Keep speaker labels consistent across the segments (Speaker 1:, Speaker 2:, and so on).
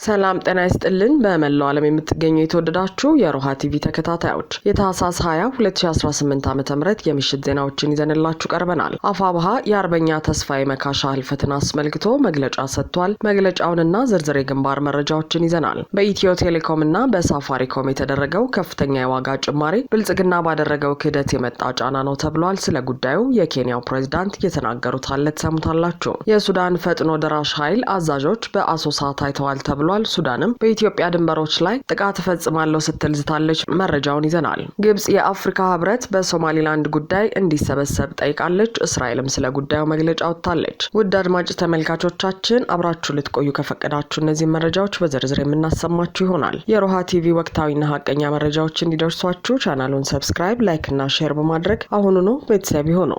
Speaker 1: ሰላም ጤና ይስጥልን። በመላው ዓለም የምትገኙ የተወደዳችሁ የሮሃ ቲቪ ተከታታዮች የታህሳስ 20 2018 ዓ.ም የምሽት ዜናዎችን ይዘንላችሁ ቀርበናል። አፋብሃ የአርበኛ ተስፋዬ መካሻ ህልፈትን አስመልክቶ መግለጫ ሰጥቷል። መግለጫውንና ዝርዝር የግንባር መረጃዎችን ይዘናል። በኢትዮ ቴሌኮም እና በሳፋሪኮም የተደረገው ከፍተኛ የዋጋ ጭማሪ ብልጽግና ባደረገው ክህደት የመጣ ጫና ነው ተብሏል። ስለ ጉዳዩ የኬንያው ፕሬዝዳንት የተናገሩት አለ ተሰምታላችሁ። የሱዳን ፈጥኖ ደራሽ ኃይል አዛዦች በአሶሳ ታይተዋል ተብሏል። ሱዳንም በኢትዮጵያ ድንበሮች ላይ ጥቃት ፈጽማለሁ ስትል ዝታለች። መረጃውን ይዘናል። ግብጽ የአፍሪካ ህብረት በሶማሊላንድ ጉዳይ እንዲሰበሰብ ጠይቃለች። እስራኤልም ስለ ጉዳዩ መግለጫ ወጥታለች። ውድ አድማጭ ተመልካቾቻችን አብራችሁ ልትቆዩ ከፈቀዳችሁ እነዚህ መረጃዎች በዝርዝር የምናሰማችሁ ይሆናል። የሮሃ ቲቪ ወቅታዊና ሀቀኛ መረጃዎች እንዲደርሷችሁ ቻናሉን ሰብስክራይብ፣ ላይክ እና ሼር በማድረግ አሁኑኑ ቤተሰብ ይሁኑ።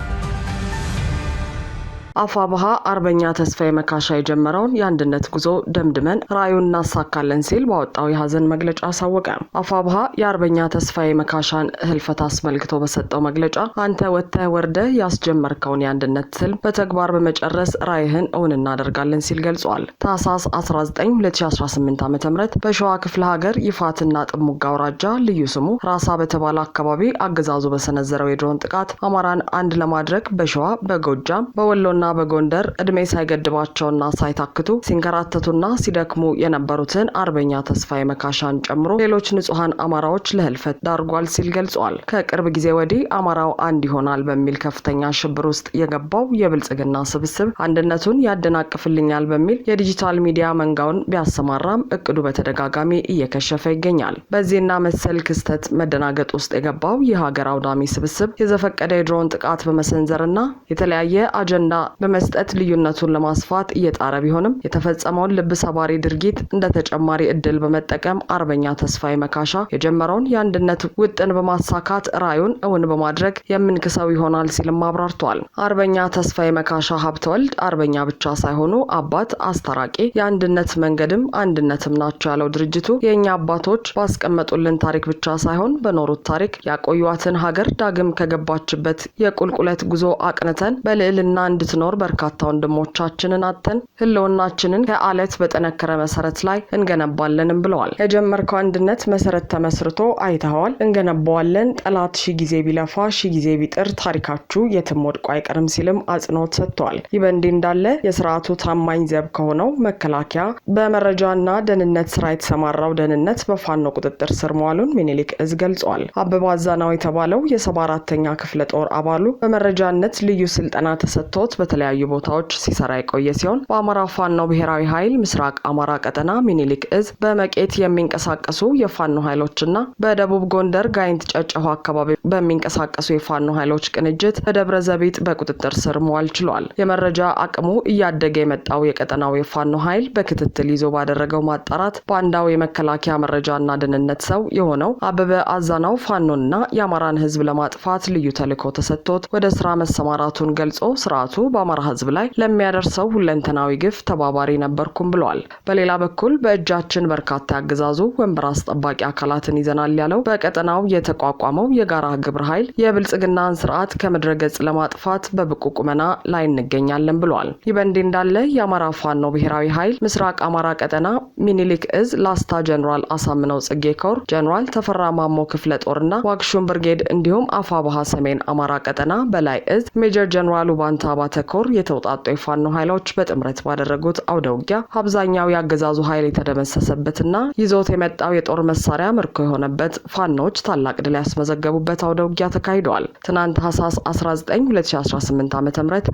Speaker 1: አፋብሃ አርበኛ ተስፋዬ መካሻ የጀመረውን የአንድነት ጉዞ ደምድመን ራዕዩን እናሳካለን ሲል ባወጣው የሀዘን መግለጫ አሳወቀ። አፋብሃ የአርበኛ ተስፋዬ መካሻን ህልፈት አስመልክቶ በሰጠው መግለጫ አንተ ወጥተህ ወርደህ ያስጀመርከውን የአንድነት ትልም በተግባር በመጨረስ ራዕይህን እውን እናደርጋለን ሲል ገልጿል። ታህሳስ 19 2018 ዓ.ም በሸዋ ክፍለ ሀገር ይፋትና ጥሙጋ አውራጃ ልዩ ስሙ ራሳ በተባለ አካባቢ አገዛዙ በሰነዘረው የድሮን ጥቃት አማራን አንድ ለማድረግ በሸዋ፣ በጎጃም፣ በወሎና በጎንደር እድሜ ሳይገድባቸውና ሳይታክቱ ሲንከራተቱና ሲደክሙ የነበሩትን አርበኛ ተስፋዬ መካሻን ጨምሮ ሌሎች ንጹሃን አማራዎች ለህልፈት ዳርጓል ሲል ገልጿል። ከቅርብ ጊዜ ወዲህ አማራው አንድ ይሆናል በሚል ከፍተኛ ሽብር ውስጥ የገባው የብልጽግና ስብስብ አንድነቱን ያደናቅፍልኛል በሚል የዲጂታል ሚዲያ መንጋውን ቢያሰማራም እቅዱ በተደጋጋሚ እየከሸፈ ይገኛል። በዚህና መሰል ክስተት መደናገጥ ውስጥ የገባው የሀገር አውዳሚ ስብስብ የዘፈቀደ የድሮን ጥቃት በመሰንዘርና የተለያየ አጀንዳ በመስጠት ልዩነቱን ለማስፋት እየጣረ ቢሆንም የተፈጸመውን ልብ ሰባሪ ድርጊት እንደ ተጨማሪ እድል በመጠቀም አርበኛ ተስፋዬ መካሻ የጀመረውን የአንድነት ውጥን በማሳካት ራዕዩን እውን በማድረግ የምንክሰው ይሆናል ሲልም አብራርቷል። አርበኛ ተስፋዬ መካሻ ሀብተወልድ አርበኛ ብቻ ሳይሆኑ አባት፣ አስታራቂ፣ የአንድነት መንገድም አንድነትም ናቸው ያለው ድርጅቱ የእኛ አባቶች ባስቀመጡልን ታሪክ ብቻ ሳይሆን በኖሩት ታሪክ ያቆዩዋትን ሀገር ዳግም ከገባችበት የቁልቁለት ጉዞ አቅንተን በልዕልና እንድትኖር በርካታ ወንድሞቻችንን አጥተን ህልውናችንን ከአለት በጠነከረ መሰረት ላይ እንገነባለንም ብለዋል። የጀመርከው አንድነት መሰረት ተመስርቶ አይተዋል፣ እንገነባዋለን። ጠላት ሺ ጊዜ ቢለፋ ሺ ጊዜ ቢጥር ታሪካችሁ የትም ወድቆ አይቀርም ሲልም አጽንኦት ሰጥቷል። ይህ በእንዲህ እንዳለ የስርዓቱ ታማኝ ዘብ ከሆነው መከላከያ በመረጃና ደህንነት ስራ የተሰማራው ደህንነት በፋኖ ቁጥጥር ስር መዋሉን ሚኒሊክ እዝ ገልጿል። አበባ አዛናው የተባለው የ74ኛ ክፍለ ጦር አባሉ በመረጃነት ልዩ ስልጠና ተሰጥቶት በተለያዩ ቦታዎች ሲሰራ የቆየ ሲሆን በአማራ ፋኖ ብሔራዊ ኃይል ምስራቅ አማራ ቀጠና ሚኒሊክ እዝ በመቄት የሚንቀሳቀሱ የፋኖ ኃይሎችና በደቡብ ጎንደር ጋይንት ጨጨሆ አካባቢ በሚንቀሳቀሱ የፋኖ ኃይሎች ቅንጅት በደብረ ዘቢጥ በቁጥጥር ስር መዋል ችሏል። የመረጃ አቅሙ እያደገ የመጣው የቀጠናው የፋኖ ኃይል በክትትል ይዞ ባደረገው ማጣራት ባንዳው የመከላከያ መረጃና ደህንነት ሰው የሆነው አበበ አዛናው ፋኖንና የአማራን ህዝብ ለማጥፋት ልዩ ተልዕኮ ተሰጥቶት ወደ ስራ መሰማራቱን ገልጾ ስርዓቱ በአማራ ህዝብ ላይ ለሚያደርሰው ሁለንተናዊ ግፍ ተባባሪ ነበርኩም ብለዋል። በሌላ በኩል በእጃችን በርካታ ያገዛዙ ወንበር አስጠባቂ አካላትን ይዘናል ያለው በቀጠናው የተቋቋመው የጋራ ግብረ ኃይል የብልጽግናን ስርዓት ከምድረ ገጽ ለማጥፋት በብቁ ቁመና ላይ እንገኛለን ብለዋል። ይህ በእንዲህ እንዳለ የአማራ ፋኖ ብሔራዊ ኃይል ምስራቅ አማራ ቀጠና ሚኒሊክ እዝ ላስታ ጀነራል አሳምነው ጽጌ ኮር፣ ጀነራል ተፈራ ማሞ ክፍለ ጦርና ዋግሹም ብርጌድ እንዲሁም አፋብሃ ሰሜን አማራ ቀጠና በላይ እዝ ሜጀር ጀነራል ባንታ ባተኮር የተውጣጡ የፋኖ ኃይሎች በጥምረት ባደረጉት አውደ ውጊያ አብዛኛው ያገዛዙ ኃይል የተደመሰሰበትና ይዞት የመጣው የጦር መሳሪያ ምርኮ የሆነበት ፋኖች ታላቅ ድል ያስመዘገቡበት አውደ ውጊያ ተካሂደዋል። ትናንት ታህሳስ 19 2018 ዓ.ም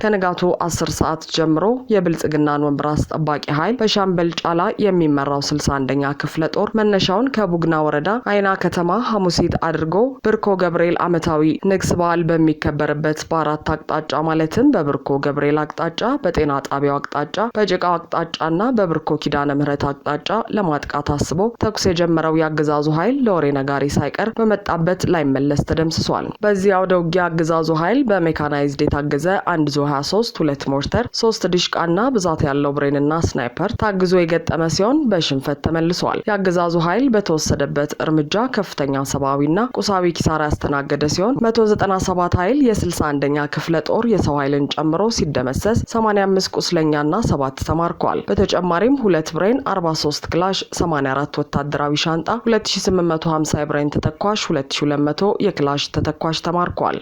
Speaker 1: ከንጋቱ 10 ሰዓት ጀምሮ የብልጽግናን ወንበር አስጠባቂ ኃይል በሻምበል ጫላ የሚመራው 61ኛ ክፍለ ጦር መነሻውን ከቡግና ወረዳ አይና ከተማ ሐሙሲት አድርጎ ብርኮ ገብርኤል ዓመታዊ ንግስ በዓል በሚከበርበት በአራት አቅጣጫ ማለትም በብርኮ ገብርኤል አቅጣጫ፣ በጤና ጣቢያው አቅጣጫ፣ በጭቃው አቅጣጫና በብርኮ ኪዳነ ምህረት አቅጣጫ ለማጥቃት አስቦ ተኩስ የጀመረው ያገዛዙ ኃይል ለወሬ ነጋሪ ሳይቀር በመጣበት ላይመለስ ተደምስሷል። በዚህ አውደ ውጊያ ያገዛዙ ኃይል በሜካናይዝድ የታገዘ 1 ዙ 23 2 ሞርተር 3 ዲሽቃና ብዛት ያለው ብሬንና ስናይፐር ታግዞ የገጠመ ሲሆን በሽንፈት ተመልሷል። ያገዛዙ ኃይል በተወሰደበት እርምጃ ከፍተኛ ሰብአዊና ቁሳዊ ኪሳራ ያስተናገደ ሲሆን 197 ኃይል የ61ኛ ክፍለ ጦር የሰው ኃይልን ጨምሮ ሲደመሰስ 85 ቁስለኛና 7 ተማርከዋል። በተጨማሪም 2 ብሬን፣ 43 ክላሽ፣ 84 ወታደራዊ ሻንጣ፣ 2850 የብሬን ተተኳሽ፣ 2200 የክላሽ ተተኳሽ ተማርከዋል።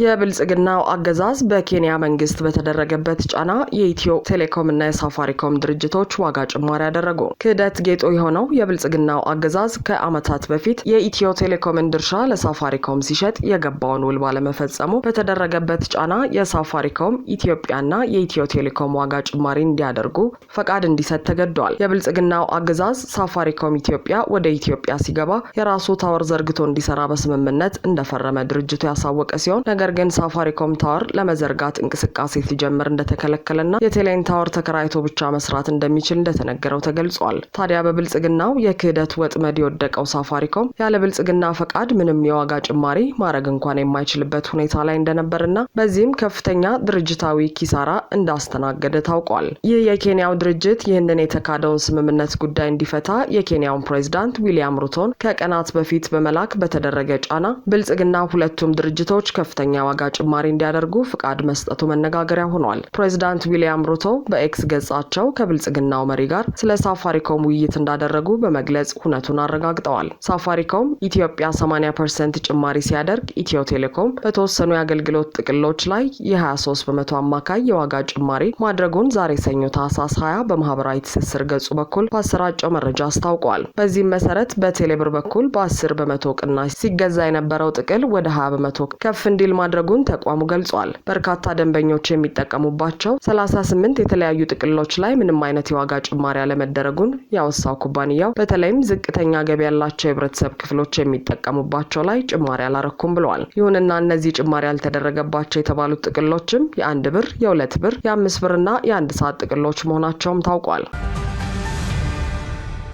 Speaker 1: የብልጽግናው አገዛዝ በኬንያ መንግስት በተደረገበት ጫና የኢትዮ ቴሌኮም እና የሳፋሪኮም ድርጅቶች ዋጋ ጭማሪ ያደረጉ። ክህደት ጌጡ የሆነው የብልጽግናው አገዛዝ ከዓመታት በፊት የኢትዮ ቴሌኮምን ድርሻ ለሳፋሪኮም ሲሸጥ የገባውን ውል ባለመፈጸሙ በተደረገበት ጫና የሳፋሪኮም ኢትዮጵያና የኢትዮ ቴሌኮም ዋጋ ጭማሪ እንዲያደርጉ ፈቃድ እንዲሰጥ ተገዷል። የብልጽግናው አገዛዝ ሳፋሪኮም ኢትዮጵያ ወደ ኢትዮጵያ ሲገባ የራሱ ታወር ዘርግቶ እንዲሰራ በስምምነት እንደፈረመ ድርጅቱ ያሳወቀ ሲሆን ነገር ግን ሳፋሪኮም ታወር ለመዘርጋት እንቅስቃሴ ሲጀምር እንደተከለከለና የቴሌን ታወር ተከራይቶ ብቻ መስራት እንደሚችል እንደተነገረው ተገልጿል። ታዲያ በብልጽግናው የክህደት ወጥመድ የወደቀው ሳፋሪኮም ያለ ብልጽግና ፈቃድ ምንም የዋጋ ጭማሪ ማድረግ እንኳን የማይችልበት ሁኔታ ላይ እንደነበርና በዚህም ከፍተኛ ድርጅታዊ ኪሳራ እንዳስተናገደ ታውቋል። ይህ የኬንያው ድርጅት ይህንን የተካደውን ስምምነት ጉዳይ እንዲፈታ የኬንያውን ፕሬዝዳንት ዊሊያም ሩቶን ከቀናት በፊት በመላክ በተደረገ ጫና ብልጽግና ሁለቱም ድርጅቶች ከፍተኛ ዋጋ ጭማሪ እንዲያደርጉ ፍቃድ መስጠቱ መነጋገሪያ ሆኗል። ፕሬዝዳንት ዊሊያም ሩቶ በኤክስ ገጻቸው ከብልጽግናው መሪ ጋር ስለ ሳፋሪኮም ውይይት እንዳደረጉ በመግለጽ ሁነቱን አረጋግጠዋል። ሳፋሪኮም ኢትዮጵያ 80% ጭማሪ ሲያደርግ ኢትዮ ቴሌኮም በተወሰኑ የአገልግሎት ጥቅሎች ላይ የ23 በመቶ አማካይ የዋጋ ጭማሪ ማድረጉን ዛሬ ሰኞ ታህሳስ 20 በማህበራዊ ትስስር ገጹ በኩል ባሰራጨው መረጃ አስታውቋል። በዚህም መሰረት በቴሌብር በኩል በ10 በመቶ ቅናሽ ሲገዛ የነበረው ጥቅል ወደ 20 በመቶ ከፍ እንዲል ማድረጉን ተቋሙ ገልጿል። በርካታ ደንበኞች የሚጠቀሙባቸው 38 የተለያዩ ጥቅሎች ላይ ምንም አይነት የዋጋ ጭማሪ አለመደረጉን ያወሳው ኩባንያው በተለይም ዝቅተኛ ገቢ ያላቸው የህብረተሰብ ክፍሎች የሚጠቀሙባቸው ላይ ጭማሪ አላረኩም ብለዋል። ይሁንና እነዚህ ጭማሪ ያልተደረገባቸው የተባሉት ጥቅሎችም የ1 ብር፣ የ2 ብር፣ የ5 ብርና የ1 ሰዓት ጥቅሎች መሆናቸውም ታውቋል።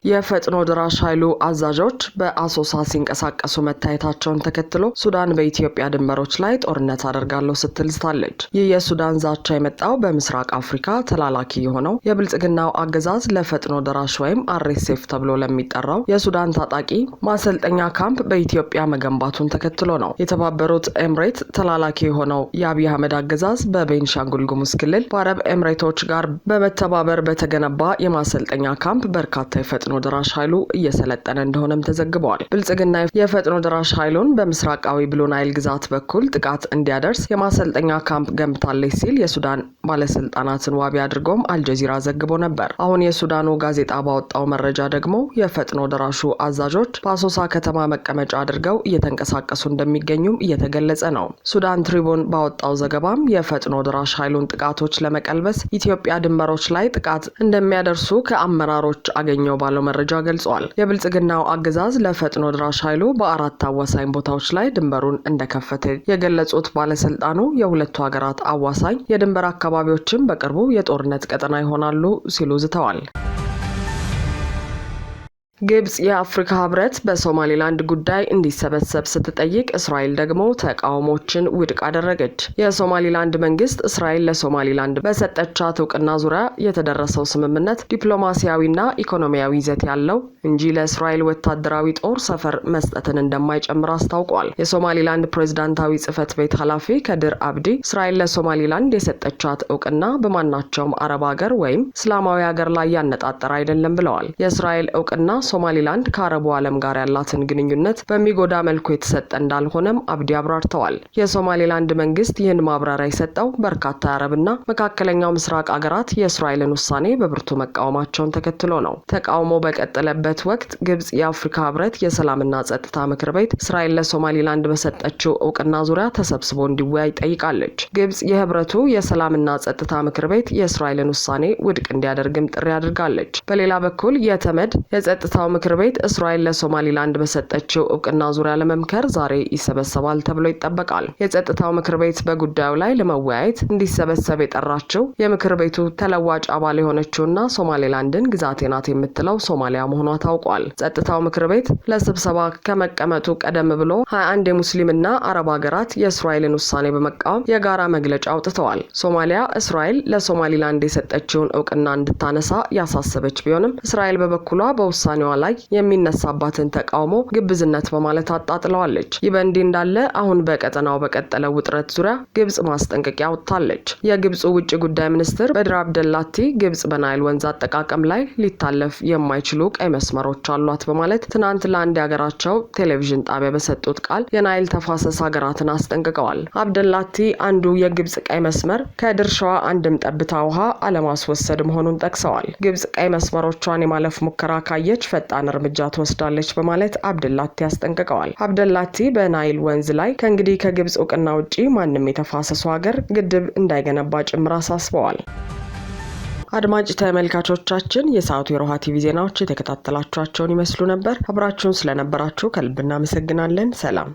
Speaker 1: የፈጥኖ ድራሽ ኃይሉ አዛዦች በአሶሳ ሲንቀሳቀሱ መታየታቸውን ተከትሎ ሱዳን በኢትዮጵያ ድንበሮች ላይ ጦርነት አደርጋለሁ ስትል ዝታለች። ይህ የሱዳን ዛቻ የመጣው በምስራቅ አፍሪካ ተላላኪ የሆነው የብልጽግናው አገዛዝ ለፈጥኖ ድራሽ ወይም አርኤስኤፍ ተብሎ ለሚጠራው የሱዳን ታጣቂ ማሰልጠኛ ካምፕ በኢትዮጵያ መገንባቱን ተከትሎ ነው። የተባበሩት ኤምሬት ተላላኪ የሆነው የአብይ አህመድ አገዛዝ በቤንሻንጉል ጉሙዝ ክልል በአረብ ኤምሬቶች ጋር በመተባበር በተገነባ የማሰልጠኛ ካምፕ በርካታ የፈጥኖ ድራሽ ኃይሉ እየሰለጠነ እንደሆነም ተዘግበዋል። ብልጽግና የፈጥኖ ድራሽ ኃይሉን በምስራቃዊ ብሉ ናይል ግዛት በኩል ጥቃት እንዲያደርስ የማሰልጠኛ ካምፕ ገንብታለች ሲል የሱዳን ባለስልጣናትን ዋቢ አድርጎም አልጀዚራ ዘግቦ ነበር። አሁን የሱዳኑ ጋዜጣ ባወጣው መረጃ ደግሞ የፈጥኖ ድራሹ አዛዦች በአሶሳ ከተማ መቀመጫ አድርገው እየተንቀሳቀሱ እንደሚገኙም እየተገለጸ ነው። ሱዳን ትሪቡን ባወጣው ዘገባም የፈጥኖ ድራሽ ኃይሉን ጥቃቶች ለመቀልበስ ኢትዮጵያ ድንበሮች ላይ ጥቃት እንደሚያደርሱ ከአመራሮች አገኘው ባለው መረጃ ገልጿል። የብልጽግናው አገዛዝ ለፈጥኖ ድራሽ ኃይሉ በ4 አዋሳኝ ቦታዎች ላይ ድንበሩን እንደከፈተ የገለጹት ባለስልጣኑ የሁለቱ ሀገራት አዋሳኝ የድንበር አካባቢዎችም በቅርቡ የጦርነት ቀጠና ይሆናሉ ሲሉ ዝተዋል። ግብጽ የአፍሪካ ህብረት በሶማሊላንድ ጉዳይ እንዲሰበሰብ ስትጠይቅ እስራኤል ደግሞ ተቃውሞችን ውድቅ አደረገች። የሶማሊላንድ መንግስት እስራኤል ለሶማሊላንድ በሰጠቻት እውቅና ዙሪያ የተደረሰው ስምምነት ዲፕሎማሲያዊና ኢኮኖሚያዊ ይዘት ያለው እንጂ ለእስራኤል ወታደራዊ ጦር ሰፈር መስጠትን እንደማይጨምር አስታውቋል። የሶማሊላንድ ፕሬዝዳንታዊ ጽህፈት ቤት ኃላፊ ከድር አብዲ እስራኤል ለሶማሊላንድ የሰጠቻት እውቅና በማናቸውም አረብ ሀገር ወይም እስላማዊ ሀገር ላይ ያነጣጠረ አይደለም ብለዋል። የእስራኤል እውቅና ሶማሊላንድ ከአረቡ ዓለም ጋር ያላትን ግንኙነት በሚጎዳ መልኩ የተሰጠ እንዳልሆነም አብዲ አብራርተዋል። የሶማሊላንድ መንግስት ይህን ማብራሪያ የሰጠው በርካታ የአረብና መካከለኛው ምስራቅ አገራት የእስራኤልን ውሳኔ በብርቱ መቃወማቸውን ተከትሎ ነው። ተቃውሞ በቀጠለበት ወቅት ግብጽ የአፍሪካ ህብረት የሰላምና ጸጥታ ምክር ቤት እስራኤል ለሶማሊላንድ በሰጠችው እውቅና ዙሪያ ተሰብስቦ እንዲወያይ ጠይቃለች። ግብጽ የህብረቱ የሰላምና ጸጥታ ምክር ቤት የእስራኤልን ውሳኔ ውድቅ እንዲያደርግም ጥሪ አድርጋለች። በሌላ በኩል የተመድ የጸጥታ ምክር ቤት እስራኤል ለሶማሊላንድ በሰጠችው እውቅና ዙሪያ ለመምከር ዛሬ ይሰበሰባል ተብሎ ይጠበቃል። የጸጥታው ምክር ቤት በጉዳዩ ላይ ለመወያየት እንዲሰበሰብ የጠራችው የምክር ቤቱ ተለዋጭ አባል የሆነችውና ሶማሊላንድን ግዛቴ ናት የምትለው ሶማሊያ መሆኗ ታውቋል። ጸጥታው ምክር ቤት ለስብሰባ ከመቀመጡ ቀደም ብሎ 21 የሙስሊምና አረብ ሀገራት የእስራኤልን ውሳኔ በመቃወም የጋራ መግለጫ አውጥተዋል። ሶማሊያ እስራኤል ለሶማሊላንድ የሰጠችውን እውቅና እንድታነሳ ያሳሰበች ቢሆንም እስራኤል በበኩሏ በውሳኔዋ በኢኮኖሚዋ ላይ የሚነሳባትን ተቃውሞ ግብዝነት በማለት አጣጥለዋለች። ይህ በእንዲህ እንዳለ አሁን በቀጠናው በቀጠለው ውጥረት ዙሪያ ግብጽ ማስጠንቀቂያ ወጥታለች። የግብፁ ውጭ ጉዳይ ሚኒስትር በድር አብደላቲ ግብጽ በናይል ወንዝ አጠቃቀም ላይ ሊታለፍ የማይችሉ ቀይ መስመሮች አሏት በማለት ትናንት ለአንድ የሀገራቸው ቴሌቪዥን ጣቢያ በሰጡት ቃል የናይል ተፋሰስ ሀገራትን አስጠንቅቀዋል። አብደላቲ አንዱ የግብጽ ቀይ መስመር ከድርሻዋ አንድም ጠብታ ውሃ አለማስወሰድ መሆኑን ጠቅሰዋል። ግብጽ ቀይ መስመሮቿን የማለፍ ሙከራ ካየች ፈጣን እርምጃ ትወስዳለች በማለት አብደላቲ አስጠንቅቀዋል። አብደላቲ በናይል ወንዝ ላይ ከእንግዲህ ከግብጽ እውቅና ውጪ ማንም የተፋሰሱ ሀገር ግድብ እንዳይገነባ ጭምር አሳስበዋል። አድማጭ ተመልካቾቻችን የሰዓቱ የሮሃ ቲቪ ዜናዎች የተከታተላችኋቸውን ይመስሉ ነበር። አብራችሁን ስለነበራችሁ ከልብ እናመሰግናለን። ሰላም።